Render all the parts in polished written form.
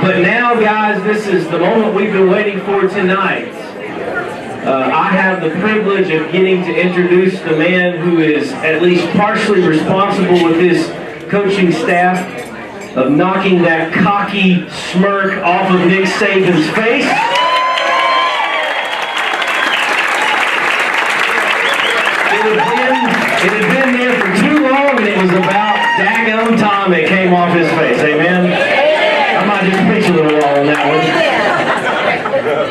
But now, guys, this is the moment we've been waiting for tonight. I have the privilege of getting to introduce the man who is at least partially responsible with his coaching staff of knocking that cocky smirk off of Nick Saban's face. It had been there for too long, and it was about daggum time it came off his face. Amen? I might just preach a little while on that one.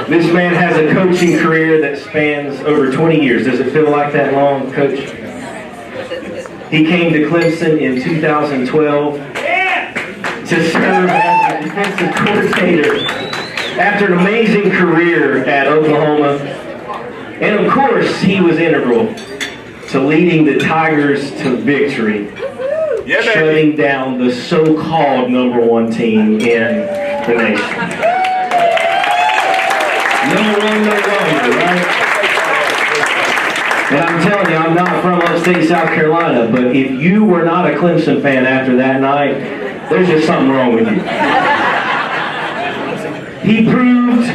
This man has a coaching career that spans over 20 years. Does it feel like that long, Coach? He came to Clemson in 2012 to serve as the defensive coordinator after an amazing career at Oklahoma. And of course, he was integral to leading the Tigers to victory, shutting down the so-called #1 team in the nation. Number one, no longer, right? And I'm telling you, I'm not from upstate South Carolina, but if you were not a Clemson fan after that night, there's just something wrong with you. He proved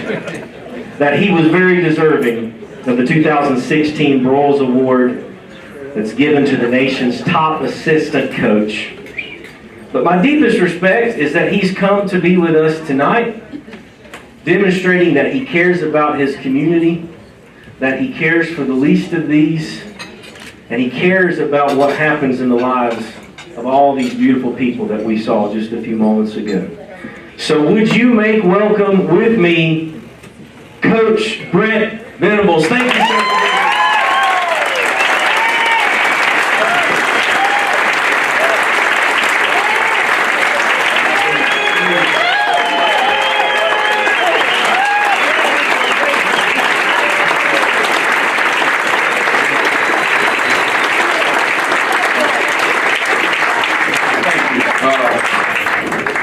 that he was very deserving of the 2016 Broyles Award that's given to the nation's top assistant coach. But my deepest respect is that he's come to be with us tonight, demonstrating that he cares about his community, that he cares for the least of these, and he cares about what happens in the lives of all these beautiful people that we saw just a few moments ago. So would you make welcome with me Coach Brent Venables. Thank you, sir.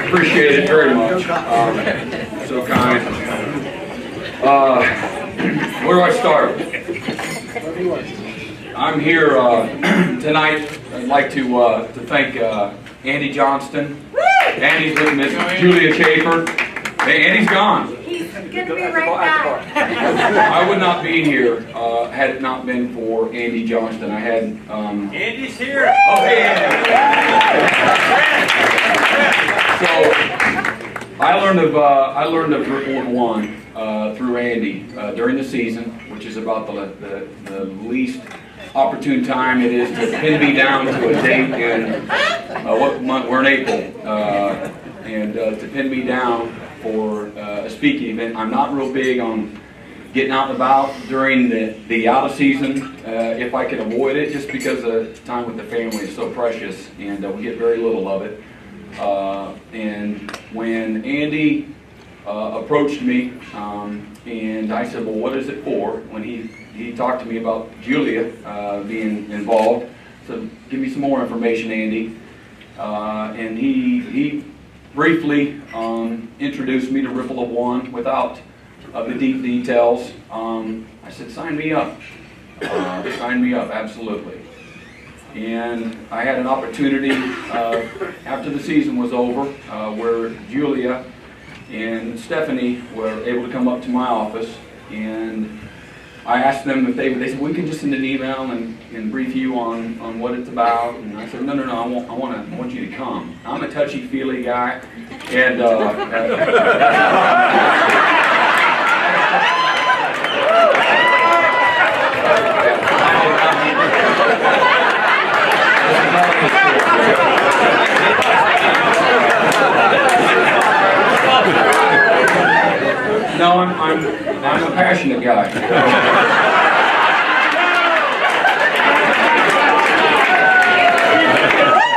Appreciate it very much. So kind. Where do I start? I'm here tonight. I'd like to thank Andy Johnston. Andy's with Miss Julia Schaefer. Hey, Andy's gone. He's going to be right back. I would not be here had it not been for Andy Johnston. I had. Andy's here. Oh, hey, Andy. So I learned of Ripple of One through Andy during the season, which is about the least opportune time it is to pin me down to a date in what month? We're in April, and to pin me down for a speaking event. I'm not real big on getting out and about during the out of season if I can avoid it, just because the time with the family is so precious, and we get very little of it. And when Andy approached me, and I said, well, what is it for? When he talked to me about Julia being involved, so give me some more information, Andy. And he briefly introduced me to Ripple of One without the deep details. I said, sign me up. Sign me up, absolutely. And I had an opportunity after the season was over where Julia and Stephanie were able to come up to my office, and I asked them if they said, we can just send an email and brief you on what it's about. And I said, no, I want you to come. I'm a touchy-feely guy, and no, I'm a passionate guy.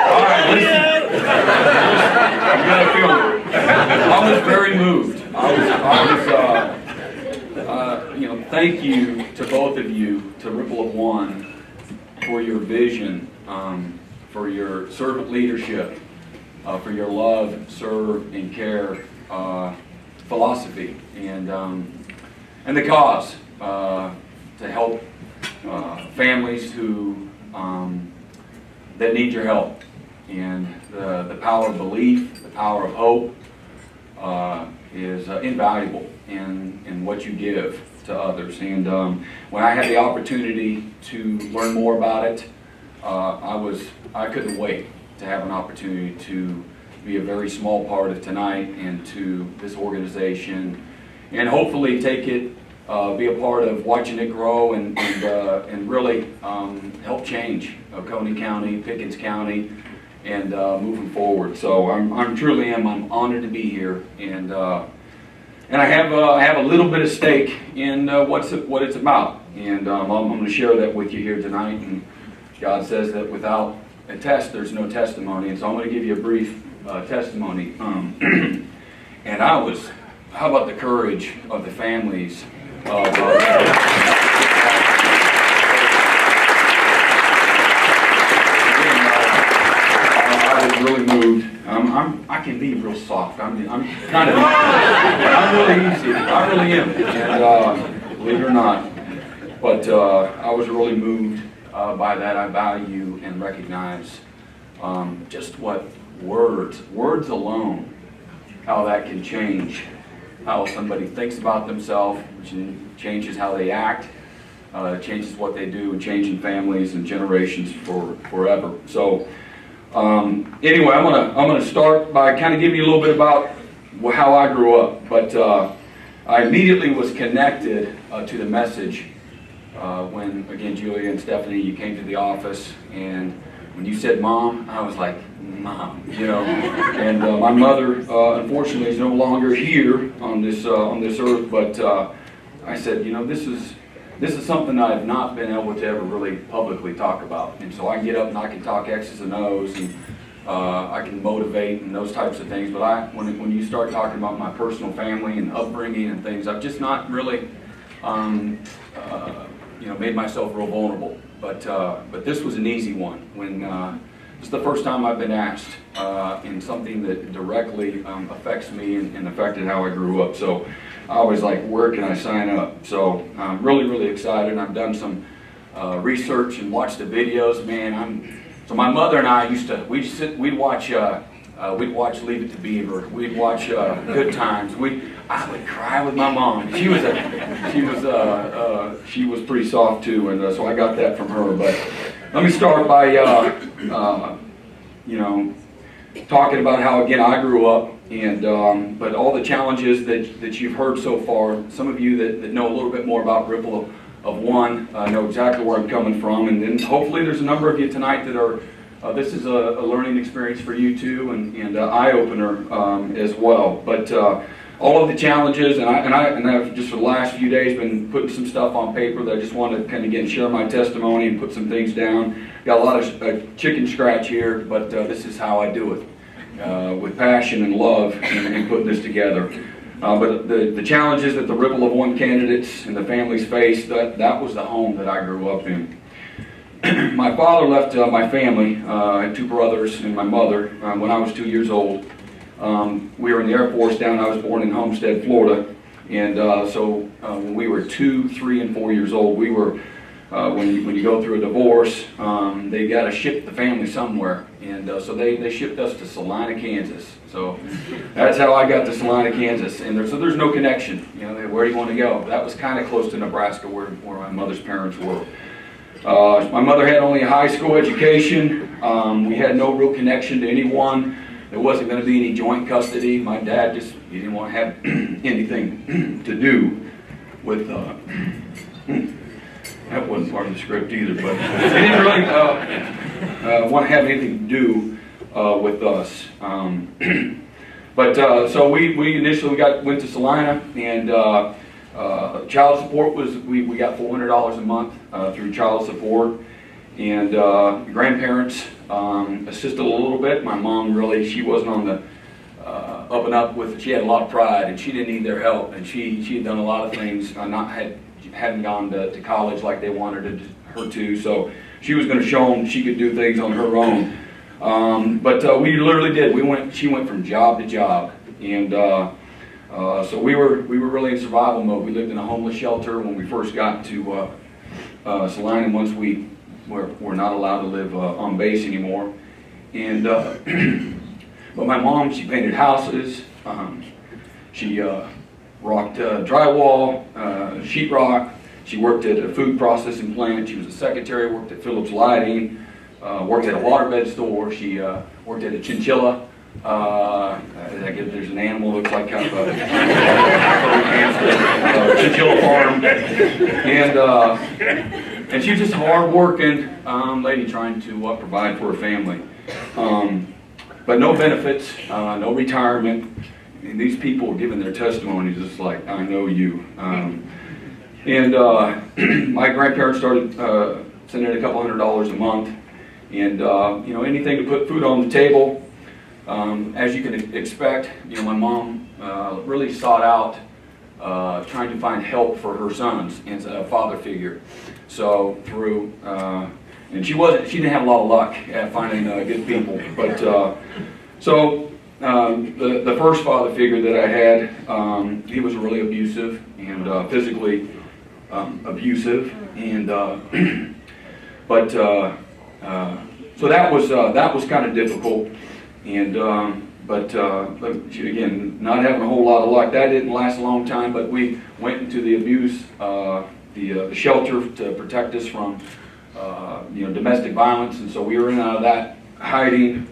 All right, listen. You gotta feel it. I was very moved. Thank you to both of you, to Ripple of One, for your vision, for your servant leadership, for your love, serve, and care philosophy, and the cause to help families who that need your help, and the power of belief, the power of hope, is invaluable in what you give to others. And when I had the opportunity to learn more about it, I couldn't wait to have an opportunity to be a very small part of tonight and to this organization, and hopefully take it, be a part of watching it grow and really help change Coney County, Pickens County, and moving forward. So I'm honored to be here, and I have a little bit of stake in what it's about, and I'm going to share that with you here tonight. And God says that without a test, there's no testimony, and so I'm going to give you a brief testimony. And how about the courage of the families of I was really moved. I can be real soft. I'm kind of, I'm really easy. I really am, and believe it or not. But I was really moved by that. I value and recognize just what words alone, how that can change how somebody thinks about themselves, which changes how they act, changes what they do, and changing families and generations forever. So anyway, I'm gonna start by kind of giving you a little bit about how I grew up. But I immediately was connected to the message when, again, Julia and Stephanie, you came to the office, and when you said "Mom," I was like, "Mom," you know. And my mother, unfortunately, is no longer here on this earth. But I said, you know, this is something I've not been able to ever really publicly talk about. And so I get up and I can talk X's and O's, and I can motivate and those types of things. But when you start talking about my personal family and upbringing and things, I've just not really, made myself real vulnerable. But this was an easy one. When it's the first time I've been asked in something that directly affects me and affected how I grew up. So I was like, where can I sign up? So I'm really, really excited. I've done some research and watched the videos. Man, so my mother and I we'd watch Leave It to Beaver. We'd watch Good Times. I would cry with my mom. She was pretty soft too, and so I got that from her. But let me start by talking about how, again, I grew up, and but all the challenges that you've heard so far. Some of you that know a little bit more about Ripple of One know exactly where I'm coming from, and then hopefully there's a number of you tonight that are. This is a learning experience for you too, and an eye-opener as well. But all of the challenges, and I've just for the last few days been putting some stuff on paper that I just want to kind of again share my testimony and put some things down. Got a lot of chicken scratch here, but this is how I do it, with passion and love and putting this together. But the challenges that the Ripple of One candidates and the families faced, that was the home that I grew up in. My father left my family, I had two brothers and my mother, when I was 2 years old. We were in the Air Force I was born in Homestead, Florida. And so when we were 2, 3, and 4 years old, we were, when you go through a divorce, they got to ship the family somewhere. And so they shipped us to Salina, Kansas. So that's how I got to Salina, Kansas. And there's no connection. Where do you want to go? That was kind of close to Nebraska where my mother's parents were. My mother had only a high school education. We had no real connection to anyone. There wasn't going to be any joint custody. My dad he didn't want to have anything to do with, that wasn't part of the script either, but he didn't really want to have anything to do with us. So we initially went to Salina, and child support we got $400 a month through child support, and grandparents assisted a little bit. My mom she wasn't on the up and up with. She had a lot of pride, and she didn't need their help, and she had done a lot of things. Hadn't gone to college like they wanted her to, so she was going to show them she could do things on her own. But we literally did. She went from job to job, and so we were really in survival mode. We lived in a homeless shelter when we first got to Salina. Once we were not allowed to live on base anymore, and but my mom, she painted houses. She rocked drywall, sheetrock. She worked at a food processing plant. She was a secretary, worked at Phillips Lighting, worked at a waterbed store. She worked at a chinchilla. I guess there's an animal that looks like kind of a chinchilla farm. And she was just a hard-working lady trying to provide for her family. But no benefits, no retirement. And these people were giving their testimonies just like, I know you. My grandparents started sending a couple $100s a month. And, anything to put food on the table. As you can expect, my mom really sought out trying to find help for her sons and a father figure. So through, and she didn't have a lot of luck at finding good people. But the first father figure that I had, he was really abusive and physically abusive, and so that was kind of difficult. And again, not having a whole lot of luck, that didn't last a long time. But we went into the abuse, the shelter to protect us from domestic violence, and so we were in and out of that hiding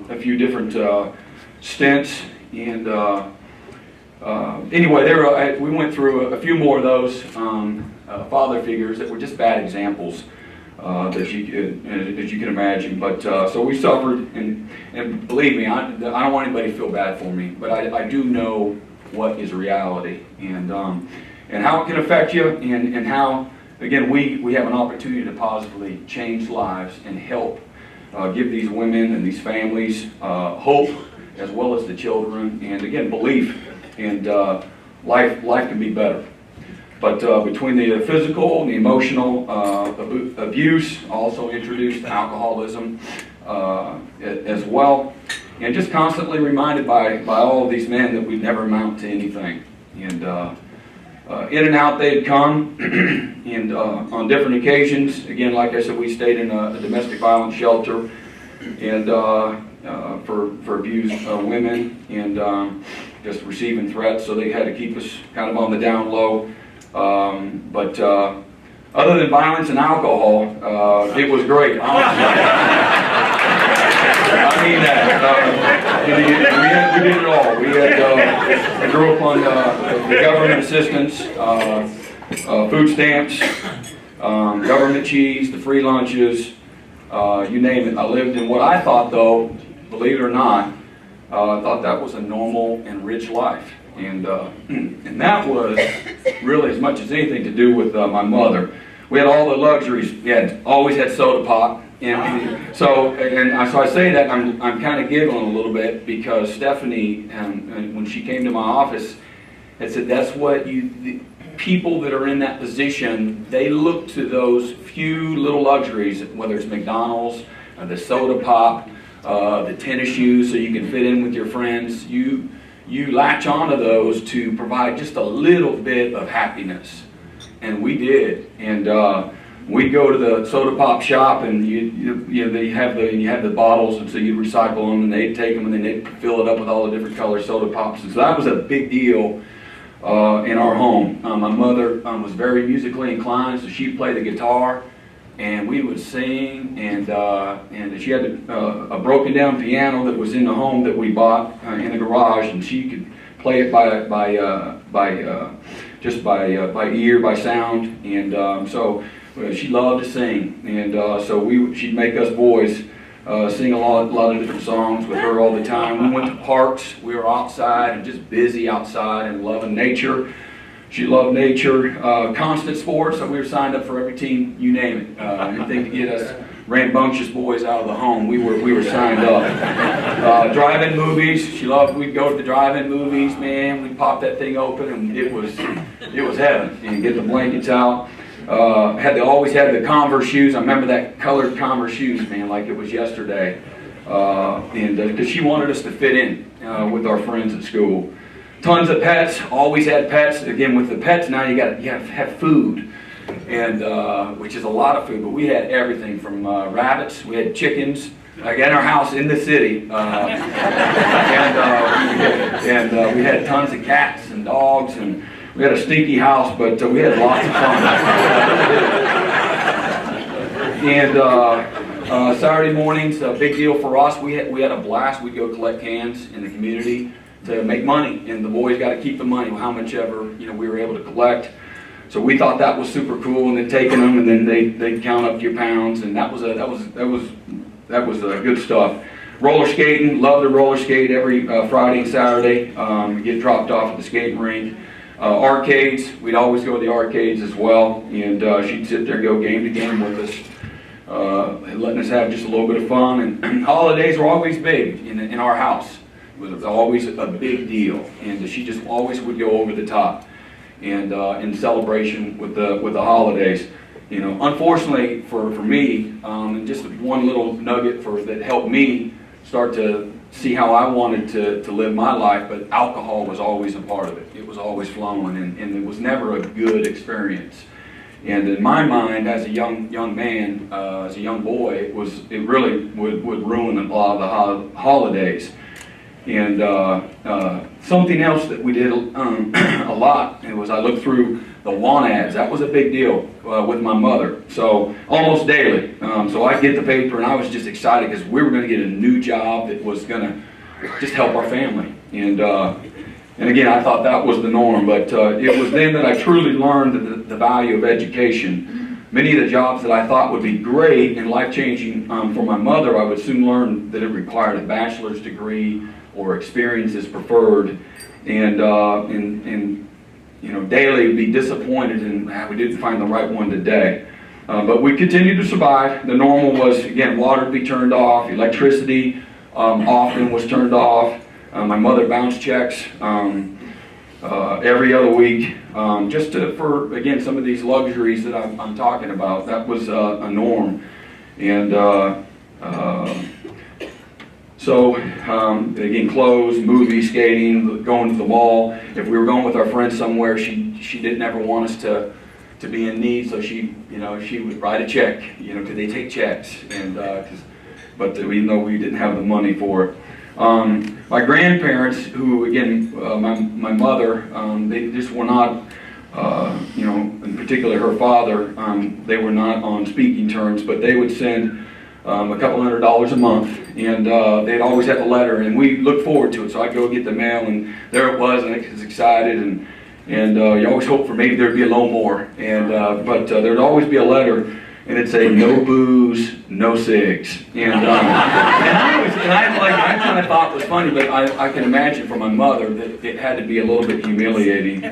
a few different stints. And anyway, we went through a few more of those father figures that were just bad examples. As you can imagine, but so we suffered, and believe me, I don't want anybody to feel bad for me, but I do know what is reality, and how it can affect you, and how, again, we have an opportunity to positively change lives and help give these women and these families hope, as well as the children, and again, belief, and life can be better. But between the physical and the emotional abuse, also introduced alcoholism as well, and just constantly reminded by all of these men that we'd never amount to anything. And in and out they'd come, and on different occasions, again, like I said, we stayed in a domestic violence shelter, and for abused women, and just receiving threats, so they had to keep us kind of on the down low. But other than violence and alcohol, it was great. Honestly. I mean that. We did it all. We had, I grew up on the government assistance, food stamps, government cheese, the free lunches, you name it. I lived in what I thought, though, believe it or not, I thought that was a normal and rich life. And that was really as much as anything to do with my mother. We had all the luxuries. We always had soda pop, and so I say that I'm kind of giggling a little bit because Stephanie, when she came to my office, had said that's what the people that are in that position, they look to those few little luxuries, whether it's McDonald's, the soda pop, the tennis shoes, so you can fit in with your friends. You latch onto those to provide just a little bit of happiness, and we did. And we'd go to the soda pop shop, and you have the bottles, and so you recycle them, and they'd take them, and then they'd fill it up with all the different color soda pops. And so that was a big deal in our home. My mother was very musically inclined, so she'd play the guitar, and we would sing, and she had a broken down piano that was in the home that we bought in the garage, and she could play it by ear, by sound, and so she loved to sing, and so she'd make us boys sing a lot of different songs with her all the time. We went to parks, we were outside and just busy outside and loving nature. She loved nature, constant sports, so we were signed up for every team, you name it. Anything to get us rambunctious boys out of the home, we were signed up. Drive-in movies, she loved, we'd go to the drive-in movies, man, we'd pop that thing open, and it was heaven, and get the blankets out. Always had the Converse shoes. I remember that colored Converse shoes, man, like it was yesterday. And because she wanted us to fit in with our friends at school. Tons of pets. Always had pets. Again, with the pets now, you got to have food, and which is a lot of food. But we had everything from rabbits. We had chickens. like at our house in the city, and we had tons of cats and dogs, and we had a stinky house, but we had lots of fun. And Saturday mornings, a big deal for us. We had a blast. We'd go collect cans in the community to make money, and the boys got to keep the money, how much ever we were able to collect. So we thought that was super cool, and then taking them, and then they'd count up your pounds, and that was good stuff. Roller skating, love to roller skate every Friday and Saturday. Get dropped off at the skating rink. Arcades, we'd always go to the arcades as well, and she'd sit there and go game to game with us, letting us have just a little bit of fun. And holidays were always big in our house. It was always a big deal, and she just always would go over the top. And in celebration with the holidays, unfortunately for me, and just one little nugget that helped me start to see how I wanted to live my life, but alcohol was always a part of it. It was always flowing, and it was never a good experience. And in my mind, as a young man, as a young boy, it really would ruin a lot of the holidays. And something else that we did a lot, was I looked through the want ads. That was a big deal with my mother. So almost daily. So I'd get the paper, and I was just excited because we were going to get a new job that was going to just help our family. And again, I thought that was the norm. But it was then that I truly learned the value of education. Many of the jobs that I thought would be great and life-changing for my mother, I would soon learn that it required a bachelor's degree or experience is preferred, and daily be disappointed and we didn't find the right one today. But we continued to survive. The normal was, again, water to be turned off, electricity often was turned off. My mother bounced checks every other week, just for, again, some of these luxuries that I'm talking about. That was a norm. And so, again, clothes, movies, skating, going to the mall. If we were going with our friends somewhere, she didn't ever want us to be in need, so she would write a check, because they take checks, and but even though we didn't have the money for it. My grandparents, who again, my mother, they just were not, in particular her father, they were not on speaking terms, but they would send a couple $100 a month, and they'd always have a letter, and we looked forward to it. So I'd go get the mail, and there it was, and I was excited, and you always hope for maybe there'd be a little more, but there'd always be a letter, and it'd say no booze, no cigs, and I kind of thought it was funny, but I can imagine for my mother that it had to be a little bit humiliating.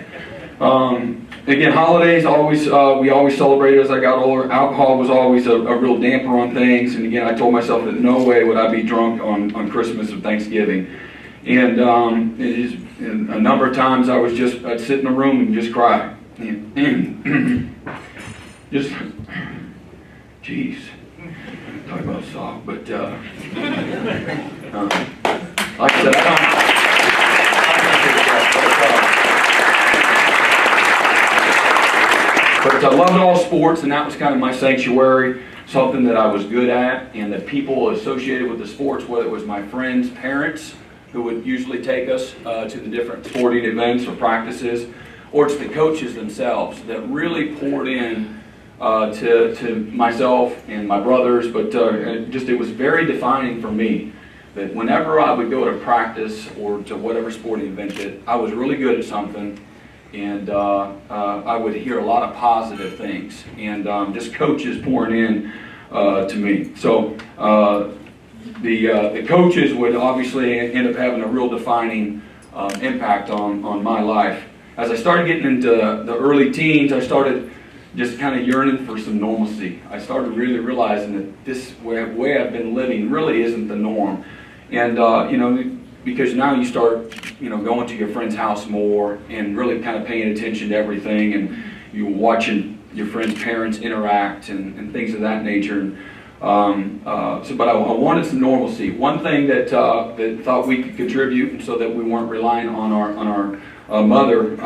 Again, holidays we always celebrated as I got older. Alcohol was always a real damper on things, and again, I told myself that no way would I be drunk on Christmas or Thanksgiving. And and a number of times I'd sit in a room and just cry, and just, jeez, talk about soft, but like I said, But I loved all sports, and that was kind of my sanctuary, something that I was good at, and the people associated with the sports, whether it was my friends' parents, who would usually take us to the different sporting events or practices, or it's the coaches themselves that really poured in to myself and my brothers, but it was very defining for me that whenever I would go to practice or to whatever sporting event that I was really good at something, and I would hear a lot of positive things, and just coaches pouring in to me. So the coaches would obviously end up having a real defining impact on my life. As I started getting into the early teens, I started just kind of yearning for some normalcy. I started really realizing that this way I've been living really isn't the norm. And because now you start going to your friend's house more and really kind of paying attention to everything, and you're watching your friends' parents interact and things of that nature. But I wanted some normalcy. One thing that thought we could contribute, so that we weren't relying on our mother,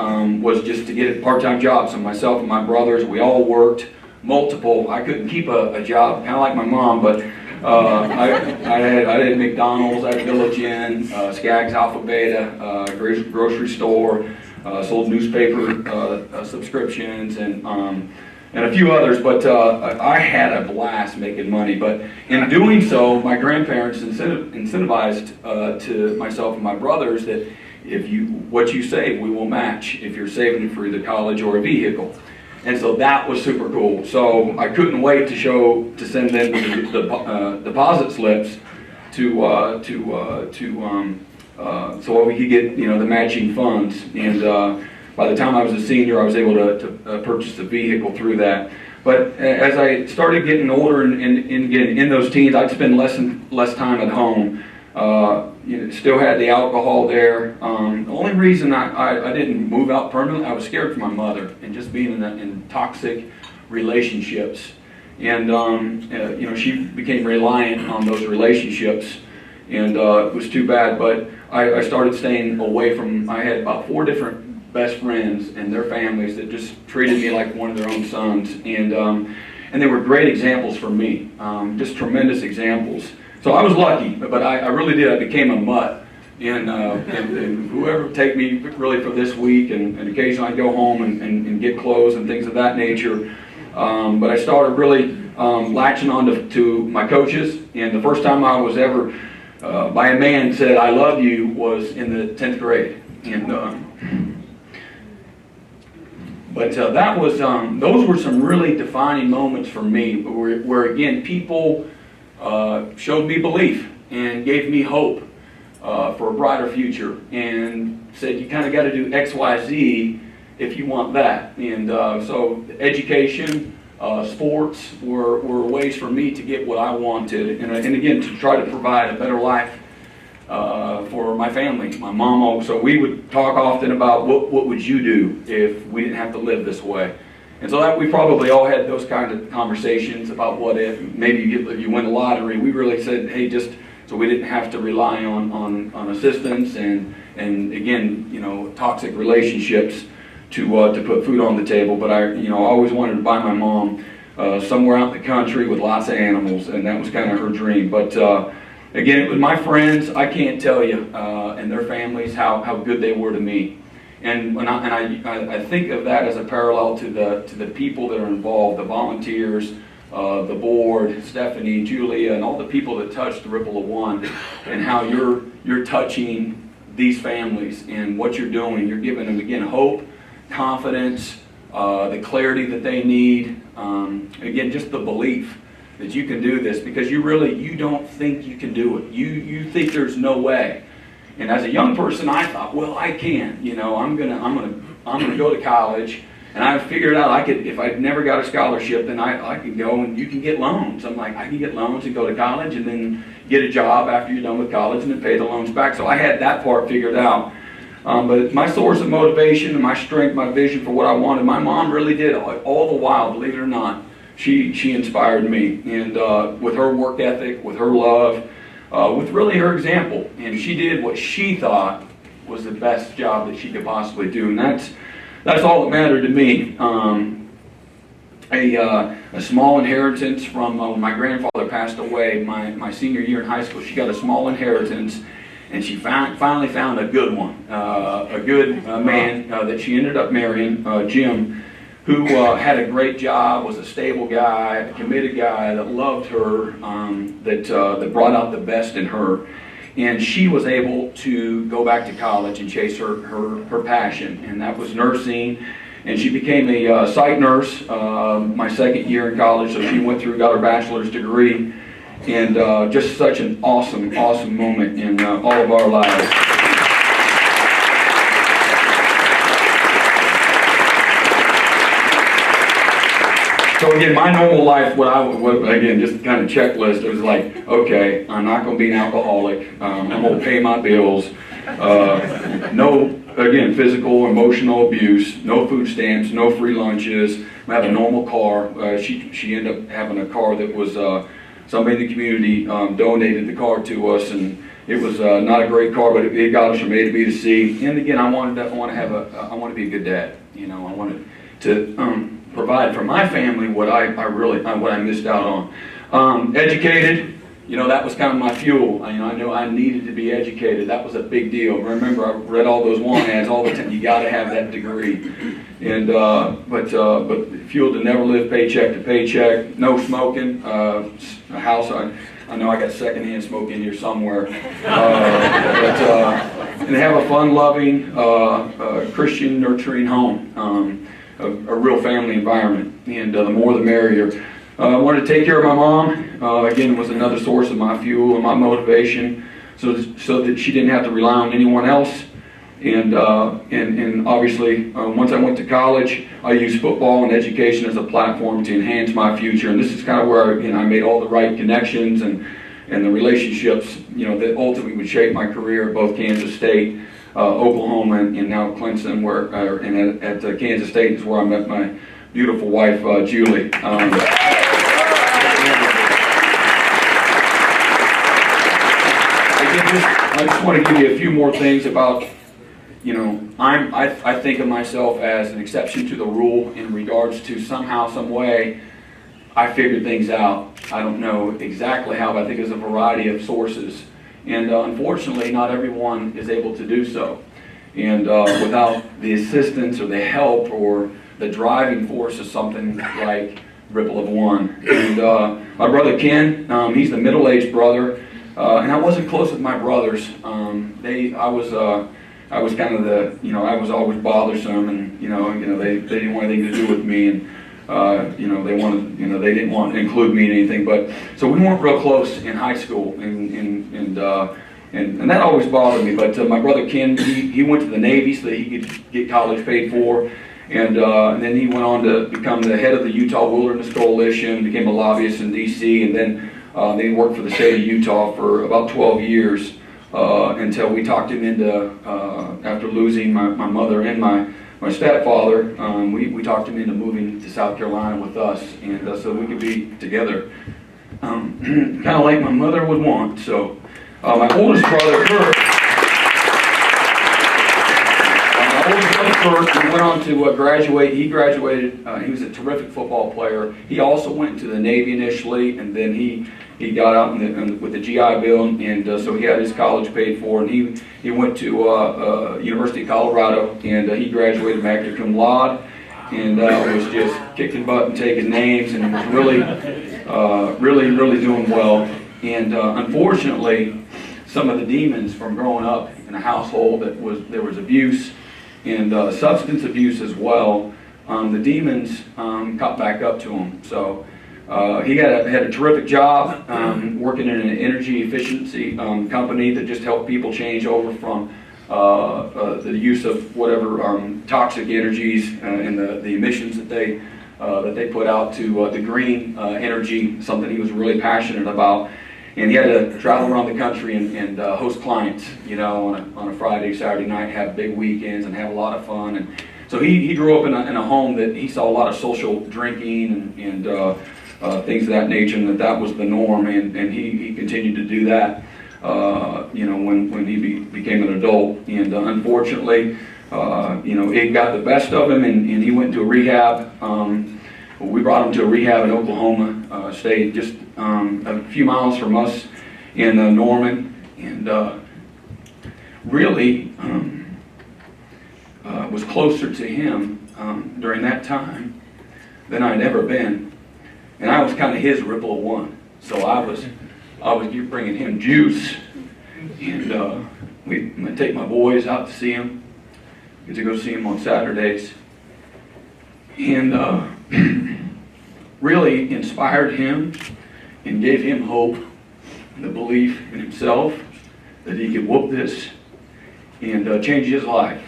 was just to get a part-time job. So myself and my brothers, we all worked multiple. I couldn't keep a job, kind of like my mom, but I had McDonald's, I had Village Inn, Skaggs Alpha Beta, grocery store, sold newspaper subscriptions, and a few others. But I had a blast making money. But in doing so, my grandparents incentivized to myself and my brothers that what you save, we will match if you're saving for either college or a vehicle. And so that was super cool. So I couldn't wait to send them the deposit slips so we could get the matching funds. And by the time I was a senior, I was able to purchase a vehicle through that. But as I started getting older and getting in those teens, I'd spend less time at home. Still had the alcohol there. The only reason I didn't move out permanently, I was scared for my mother and just being in toxic relationships. And she became reliant on those relationships, and it was too bad. But I started staying away from. I had about 4 different best friends and their families that just treated me like one of their own sons, and they were great examples for me, just tremendous examples. So I was lucky, but I really did. I became a mutt, and whoever would take me really for this week, and occasionally I'd go home and get clothes and things of that nature. But I started really latching on to my coaches, and the first time I was ever by a man said "I love you" was in the 10th grade, and that was those were some really defining moments for me, where again people showed me belief and gave me hope for a brighter future, and said you kind of got to do X, Y, Z if you want that. And so education, sports were ways for me to get what I wanted, and again to try to provide a better life for my family. My mom also, we would talk often about what would you do if we didn't have to live this way. And so that we probably all had those kind of conversations about what if maybe you win the lottery. We really said, hey, just so we didn't have to rely on assistance and again, toxic relationships to put food on the table. But I always wanted to buy my mom somewhere out in the country with lots of animals, and that was kind of her dream. But again, with my friends, I can't tell you and their families how good they were to me. And I think of that as a parallel to the people that are involved, the volunteers, the board, Stephanie, Julia, and all the people that touched the Ripple of One, and how you're touching these families and what you're doing. You're giving them again hope, confidence, the clarity that they need. Again, just the belief that you can do this, because you don't think you can do it. You think there's no way. And as a young person, I thought, well, I can. I'm gonna go to college, and I figured out I could. If I'd never got a scholarship, then I could go and you can get loans. I'm like, I can get loans and go to college, and then get a job after you're done with college, and then pay the loans back. So I had that part figured out. But my source of motivation and my strength, my vision for what I wanted, my mom really did all the while. Believe it or not, she inspired me, and with her work ethic, with her love. With really her example, and she did what she thought was the best job that she could possibly do, and that's all that mattered to me. A small inheritance from when my grandfather passed away my senior year in high school. She got a small inheritance, and she finally found a good one, a good man that she ended up marrying, Jim, who had a great job, was a stable guy, a committed guy that loved her, that brought out the best in her. And she was able to go back to college and chase her passion, and that was nursing. And she became a psych nurse my second year in college, so she went through, got her bachelor's degree, and just such an awesome moment in all of our lives. So again, my normal life, again, just kind of checklist, it was like, okay, I'm not going to be an alcoholic. I'm going to pay my bills. No, again, physical, emotional abuse. No food stamps. No free lunches. I have a normal car. She ended up having a car that was somebody in the community donated the car to us, and it was not a great car, but it got us from A to B to C. And again, I want to be a good dad. I wanted to provide for my family what I missed out on. Educated, that was kind of my fuel. I knew I needed to be educated. That was a big deal. Remember, I read all those want ads all the time. You got to have that degree. And but fuel to never live paycheck to paycheck. No smoking. A house. I know I got secondhand smoke in here somewhere. And have a fun-loving, Christian, nurturing home. A real family environment. And the more the merrier. I wanted to take care of my mom. Again, was another source of my fuel and my motivation, so that she didn't have to rely on anyone else. And obviously, once I went to college, I used football and education as a platform to enhance my future. And this is kind of where I made all the right connections and the relationships, that ultimately would shape my career at both Kansas State, Oklahoma, and now Clemson. At Kansas State is where I met my beautiful wife, Julie. I just want to give you a few more things about, I think of myself as an exception to the rule in regards to somehow, some way, I figured things out. I don't know exactly how, but I think there's a variety of sources. And unfortunately, not everyone is able to do so. And without the assistance or the help or the driving force of something like Ripple of One. And my brother Ken, he's the middle-aged brother. And I wasn't close with my brothers. I was kind of I was always bothersome, and they didn't want anything to do with me, and they didn't want to include me in anything. But so we weren't real close in high school, and that always bothered me. But my brother Ken, he went to the Navy so that he could get college paid for, and then he went on to become the head of the Utah Wilderness Coalition, became a lobbyist in D.C., and then he worked for the state of Utah for about 12 years until we talked him into, after losing my mother and my stepfather, we talked him into moving to South Carolina with us, and so we could be together, kind of like my mother would want. So my oldest brother, Kurt, he went on to graduate. He graduated. He was a terrific football player. He also went to the Navy initially, and then he got out with the GI Bill, and so he had his college paid for. And he went to University of Colorado, and he graduated magna cum laude, and was just kicking butt and taking names, and was really doing well. And unfortunately, some of the demons from growing up in a household there was abuse and substance abuse as well, the demons caught back up to him. So he had a terrific job working in an energy efficiency company that just helped people change over from the use of whatever toxic energies and the emissions that they put out to the green energy, something he was really passionate about. And he had to travel around the country and host clients, on a Friday, Saturday night, have big weekends and have a lot of fun. And so he grew up in a home that he saw a lot of social drinking and things of that nature, and that was the norm. And he continued to do that, when he became an adult. And unfortunately, it got the best of him, and he went to a rehab. We brought him to a rehab in Oklahoma State, just a few miles from us in Norman, and really was closer to him during that time than I'd ever been. And I was kind of his Ripple of One. So I was bringing him juice, and I take my boys out to see him. Get to go see him on Saturdays, and really inspired him and gave him hope and the belief in himself that he could whoop this and change his life.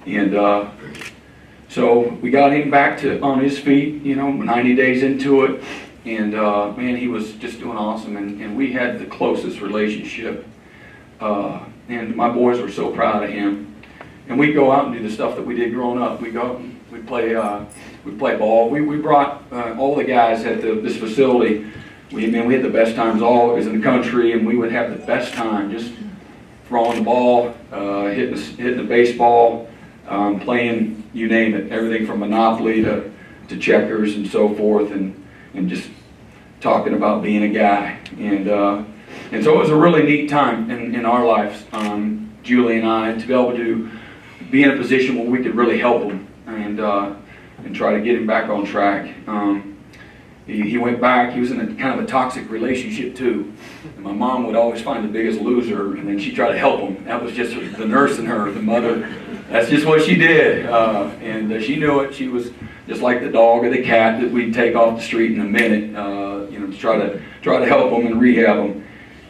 And so we got him back on his feet, 90 days into it, and man, he was just doing awesome, and we had the closest relationship, and my boys were so proud of him. And we'd go out and do the stuff that we did growing up. We'd play ball. We brought all the guys at this facility. We had the best times always in the country, and we would have the best time just throwing the ball, hitting the baseball, playing, you name it, everything from Monopoly to checkers and so forth, and just talking about being a guy. And so it was a really neat time in our lives, Julie and I, to be able to be in a position where we could really help him and try to get him back on track. He went back. He was in a kind of a toxic relationship too. And my mom would always find the biggest loser, and then she'd try to help him. That was just the nurse in her, the mother. That's just what she did, and she knew it. She was just like the dog or the cat that we'd take off the street in a minute, to try to help him and rehab him.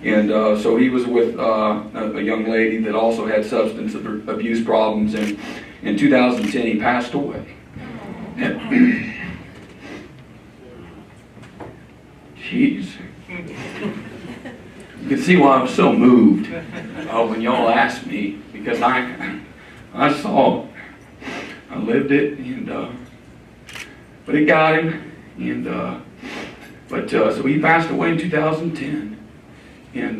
And so he was with a young lady that also had substance abuse problems, and in 2010 he passed away. Jeez. You can see why I was so moved when y'all asked me, because I saw it. I lived it, but it got him, so he passed away in 2010, and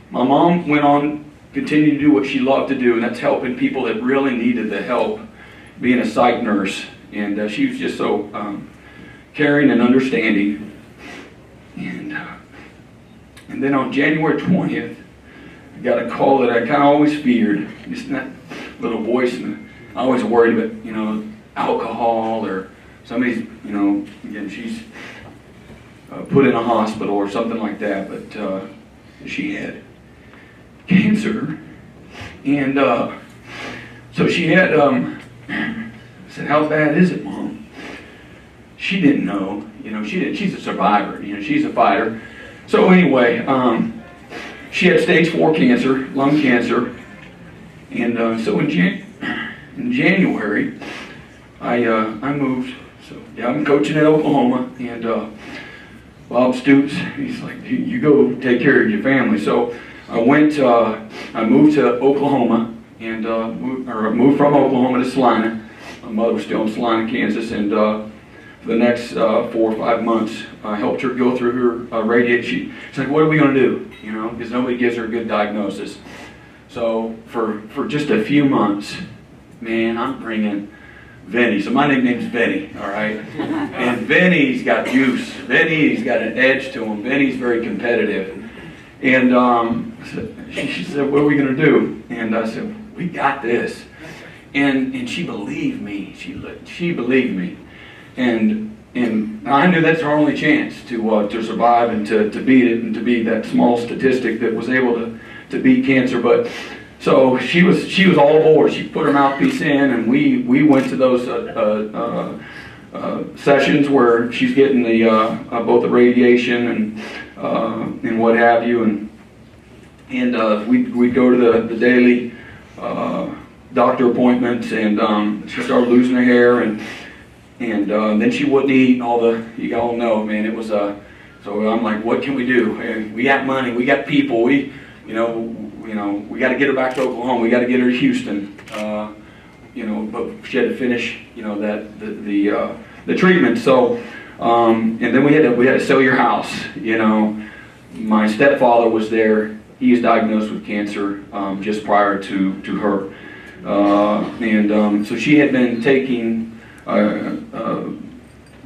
my mom went on, continued to do what she loved to do, and that's helping people that really needed the help, being a psych nurse, and she was just so caring and understanding. And then on January 20th, I got a call that I kind of always feared. Just that little voice, and I always worried about, alcohol or somebody's, again, she's put in a hospital or something like that. But she had cancer, and so she had. I said, "How bad is it, Mom?" She didn't know. She didn't. She's a survivor. She's a fighter. So anyway, she had stage 4 cancer, lung cancer, and so in January, I moved. So yeah, I'm coaching at Oklahoma, and Bob Stoops, he's like, "You go take care of your family." So I went. I moved to Oklahoma, and moved from Oklahoma to Salina. My mother was still in Salina, Kansas, and for the next 4 or 5 months, I helped her go through her radiation. She's like, "What are we going to do?" Because nobody gives her a good diagnosis. So for just a few months, man, I'm bringing Vinny. So my nickname's Vinny, all right? And Vinny's got juice. Vinny's got an edge to him. Vinny's very competitive. And she said, "What are we going to do?" And I said, "We got this." And she believed me. She believed me. And I knew that's our only chance to survive and to beat it and to be that small statistic that was able to beat cancer. But so she was all aboard. She put her mouthpiece in, and we went to those sessions where she's getting the both the radiation and what have you, and we'd go to the daily doctor appointments, and she started losing her hair, and then she wouldn't eat. You all know, man, it was so I'm like, what can we do? And we got money, we got people, we got to get her back to Oklahoma, we got to get her to Houston, but she had to finish, the treatment. So, and then we had to sell your house. My stepfather was there. He was diagnosed with cancer just prior to her, so she had been taking.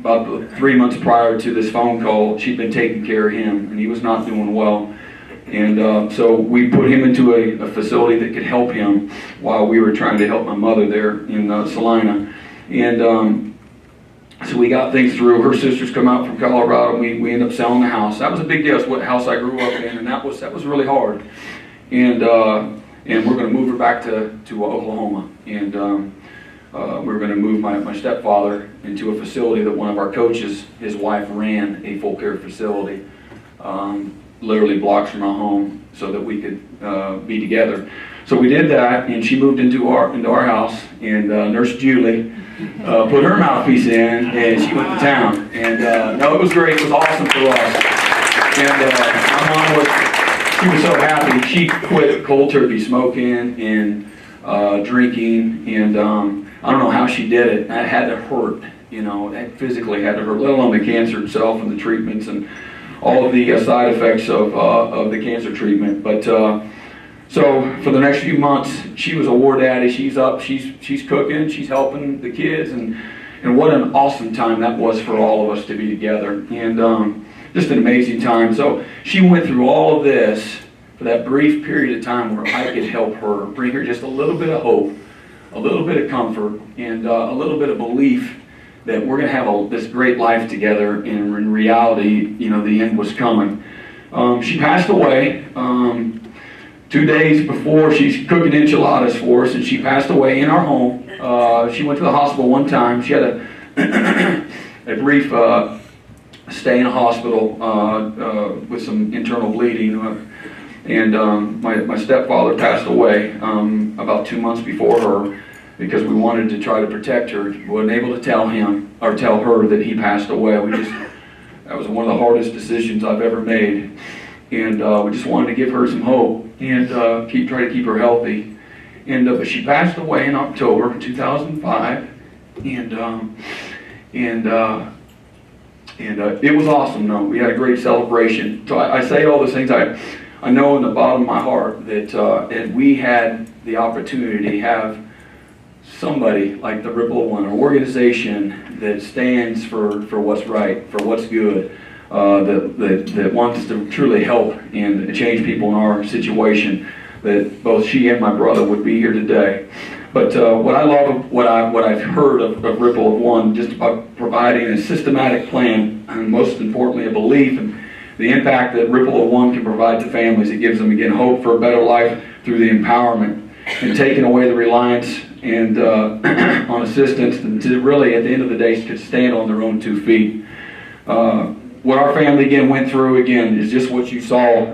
About 3 months prior to this phone call, she'd been taking care of him, and he was not doing well. And so we put him into a facility that could help him while we were trying to help my mother there in Salina. And so we got things through. Her sisters come out from Colorado. We ended up selling the house. That was a big deal. That's what house I grew up in, and that was really hard. And we're going to move her back to Oklahoma. And we were going to move my stepfather into a facility that one of our coaches, his wife, ran, a full care facility, literally blocks from our home, so that we could be together. So we did that, and she moved into our house, and Nurse Julie put her mouthpiece in, and she went to town. And no, it was great. It was awesome for us. And my mom was so happy. She quit cold turkey smoking and drinking, and I don't know how she did it. That had to hurt, that physically had to hurt, let alone the cancer itself and the treatments and all of the side effects of the cancer treatment. But so for the next few months, she was a war daddy. She's up, she's cooking, she's helping the kids, and what an awesome time that was for all of us to be together. And just an amazing time. So she went through all of this for that brief period of time where I could help her, bring her just a little bit of hope, a little bit of comfort, and a little bit of belief that we're going to have this great life together, and in reality, the end was coming. She passed away 2 days before. She's cooking enchiladas for us, and she passed away in our home. She went to the hospital one time. She had a brief stay in a hospital with some internal bleeding. And my stepfather passed away about 2 months before her, because we wanted to try to protect her. We weren't able to tell her that he passed away. That was one of the hardest decisions I've ever made. And we just wanted to give her some hope and try to keep her healthy. And but she passed away in October 2005, and it was awesome. No, we had a great celebration. So I say all those things. I know in the bottom of my heart that we had the opportunity to have somebody like the Ripple of One, an organization that stands for what's right, for what's good, that wants to truly help and change people in our situation, that both she and my brother would be here today. But what I love, what I've heard of Ripple of One, just about providing a systematic plan, and most importantly a belief in the impact that Ripple of One can provide to families. It gives them, again, hope for a better life through the empowerment and taking away the reliance and on assistance, and to really, at the end of the day, could stand on their own 2 feet. What our family, again, went through, again, is just what you saw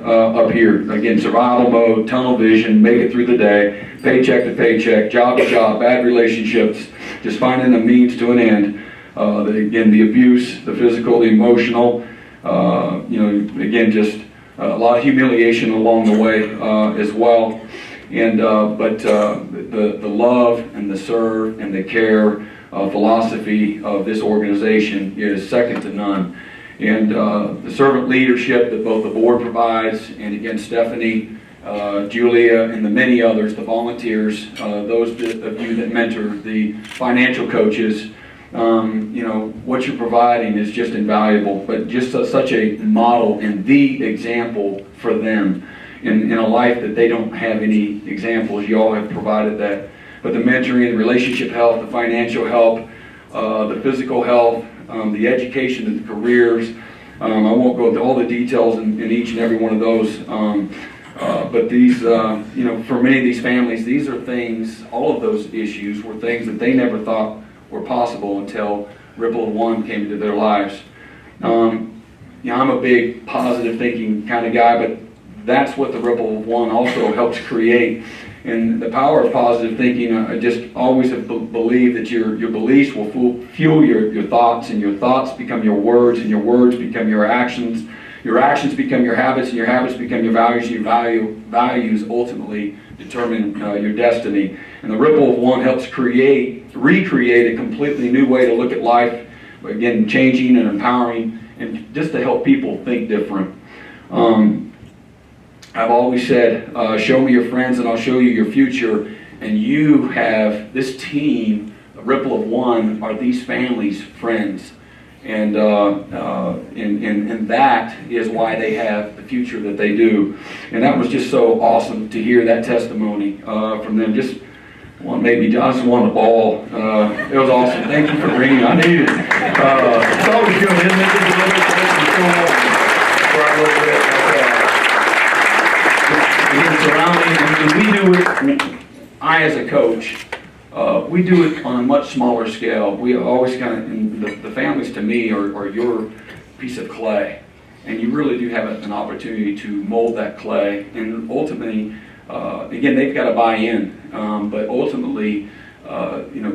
up here. Again, survival mode, tunnel vision, make it through the day, paycheck to paycheck, job to job, bad relationships, just finding a means to an end. Again, the abuse, the physical, the emotional, again, just a lot of humiliation along the way as well. And but the love and the serve and the care philosophy of this organization is second to none. And the servant leadership that both the board provides, and again Stephanie, Julia, and the many others, the volunteers, those of you that mentor, the financial coaches, what you're providing is just invaluable. But just such a model and the example for them in a life that they don't have any examples. You all have provided that. But the mentoring, the relationship health, the financial help, the physical health, the education and the careers. I won't go into all the details in each and every one of those. But these, for many of these families, these are things, all of those issues were things that they never thought were possible until Ripple of One came into their lives. I'm a big positive thinking kind of guy, but that's what the Ripple of One also helps create. And the power of positive thinking, I just always have believed that your beliefs will fuel your thoughts, and your thoughts become your words, and your words become your actions. Your actions become your habits, and your habits become your values. Your values ultimately determine your destiny. And the Ripple of One helps recreate a completely new way to look at life, again, changing and empowering, and just to help people think different. I've always said, show me your friends and I'll show you your future. And you have this team, the Ripple of One, are these families' friends. And that is why they have the future that they do. And that was just so awesome to hear that testimony from them. I just won the ball. It was awesome. Thank you for bringing it. I needed it. It's always good, isn't it? Just a little bit for our little bit. I as a coach, we do it on a much smaller scale. We always kind of, the families to me are your piece of clay, and you really do have an opportunity to mold that clay, and ultimately, again, they've got to buy in, but ultimately,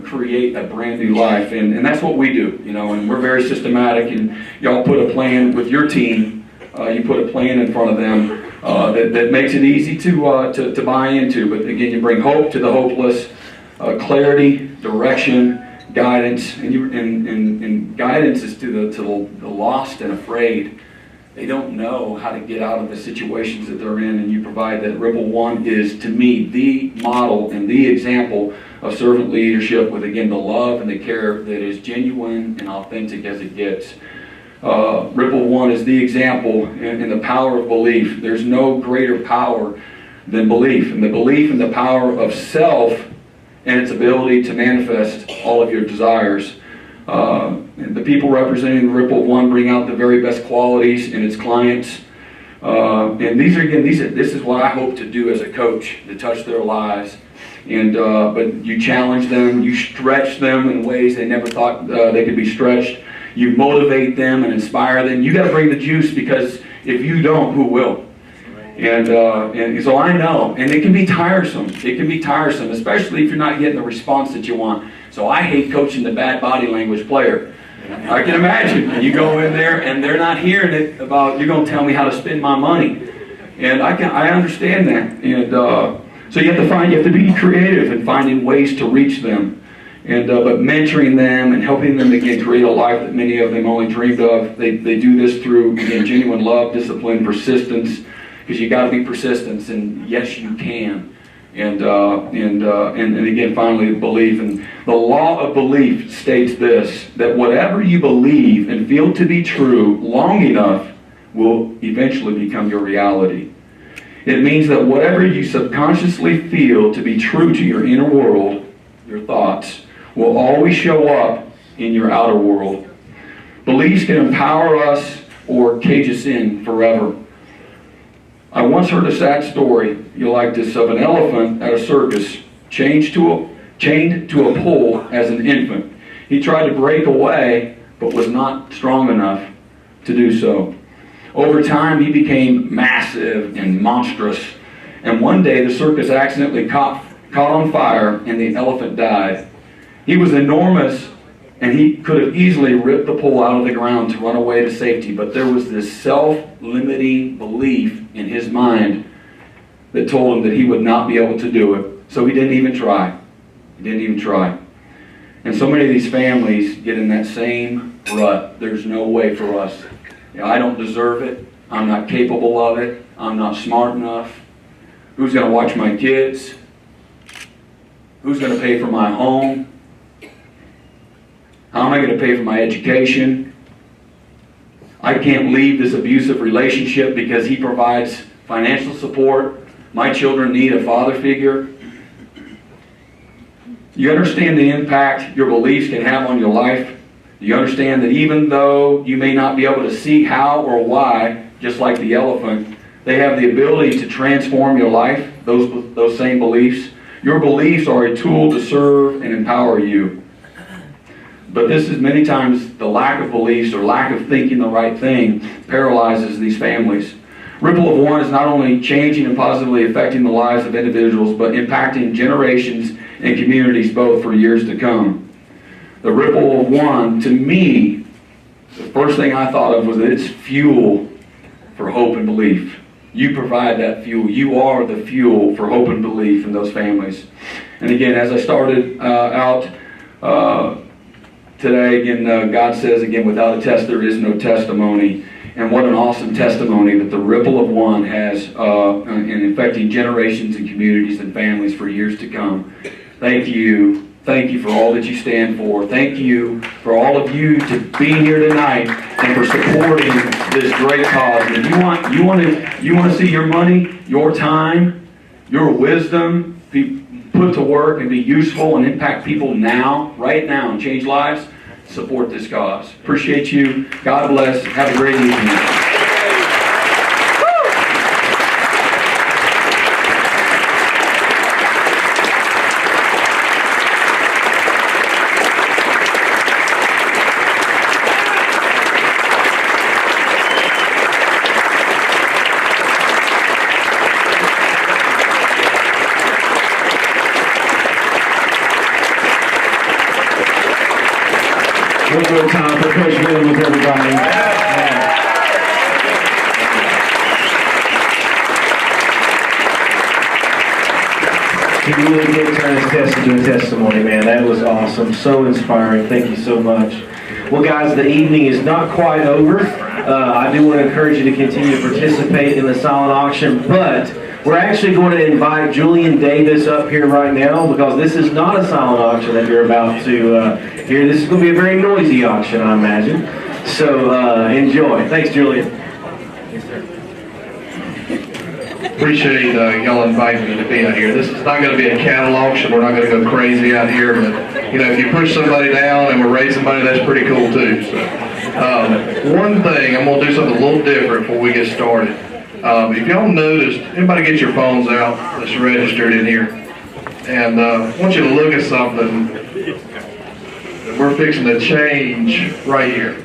create a brand new life, and that's what we do, and we're very systematic, and y'all put a plan with your team. You put a plan in front of them that makes it easy to buy into. But again, you bring hope to the hopeless, clarity, direction, guidance, and guidance is to the lost and afraid. They don't know how to get out of the situations that they're in, and you provide that. Ripple One is, to me, the model and the example of servant leadership with, again, the love and the care that is genuine and authentic as it gets. Ripple One is the example in the power of belief. There's no greater power than belief, and the belief in the power of self and its ability to manifest all of your desires. And the people representing the Ripple One bring out the very best qualities in its clients. And this is what I hope to do as a coach, to touch their lives. And but you challenge them, you stretch them in ways they never thought they could be stretched. You motivate them and inspire them. You got to bring the juice, because if you don't, who will? And so I know, and it can be tiresome. It can be tiresome, especially if you're not getting the response that you want. So I hate coaching the bad body language player. I can imagine. You go in there and they're not hearing it about, you're going to tell me how to spend my money. And I understand that. And so you have to be creative in finding ways to reach them. And but mentoring them and helping them again create a life that many of them only dreamed of. They do this through, again, genuine love, discipline, persistence, because you got to be persistent, and yes, you can. And again, finally, belief. And the law of belief states this, that whatever you believe and feel to be true long enough will eventually become your reality. It means that whatever you subconsciously feel to be true to your inner world, your thoughts, will always show up in your outer world. Beliefs can empower us or cage us in forever. I once heard a sad story, like this, of an elephant at a circus chained to a pole as an infant. He tried to break away, but was not strong enough to do so. Over time, he became massive and monstrous. And one day, the circus accidentally caught on fire, and the elephant died. He was enormous, and he could have easily ripped the pole out of the ground to run away to safety, but there was this self-limiting belief in his mind that told him that he would not be able to do it. So he didn't even try. He didn't even try. And so many of these families get in that same rut. There's no way for us. I don't deserve it. I'm not capable of it. I'm not smart enough. Who's going to watch my kids? Who's going to pay for my home? How am I going to pay for my education? I can't leave this abusive relationship because he provides financial support. My children need a father figure. You understand the impact your beliefs can have on your life? You understand that even though you may not be able to see how or why, just like the elephant, they have the ability to transform your life, those same beliefs. Your beliefs are a tool to serve and empower you. But this is many times the lack of beliefs or lack of thinking the right thing paralyzes these families. Ripple of One is not only changing and positively affecting the lives of individuals, but impacting generations and communities both for years to come. The Ripple of One, to me, the first thing I thought of was that it's fuel for hope and belief. You provide that fuel. You are the fuel for hope and belief in those families. And again, as I started out today, again, God says, again, without a test there is no testimony. And what an awesome testimony that the Ripple of One has in affecting generations and communities and families for years to come. Thank you. Thank you for all that you stand for. Thank you for all of you to being here tonight and for supporting this great cause. And if you want to see your money, your time, your wisdom be put to work and be useful and impact people now, right now, and change lives, support this cause. Appreciate you. God bless. Have a great evening. One more time for Coach Venables, everybody. He really did turn his test into a testimony, man. That was awesome. So inspiring. Thank you so much. Well, guys, the evening is not quite over. I do want to encourage you to continue to participate in the silent auction, but we're actually going to invite Julian Davis up here right now, because this is not a silent auction that you're about to hear. This is going to be a very noisy auction, I imagine. So enjoy. Thanks, Julian. Appreciate y'all inviting me to be out here. This is not going to be a cattle auction. We're not going to go crazy out here, but you know, if you push somebody down and we're raising money, that's pretty cool too. So, one thing, I'm going to do something a little different before we get started. If y'all noticed, anybody get your phones out that's registered in here? And I want you to look at something that we're fixing to change right here.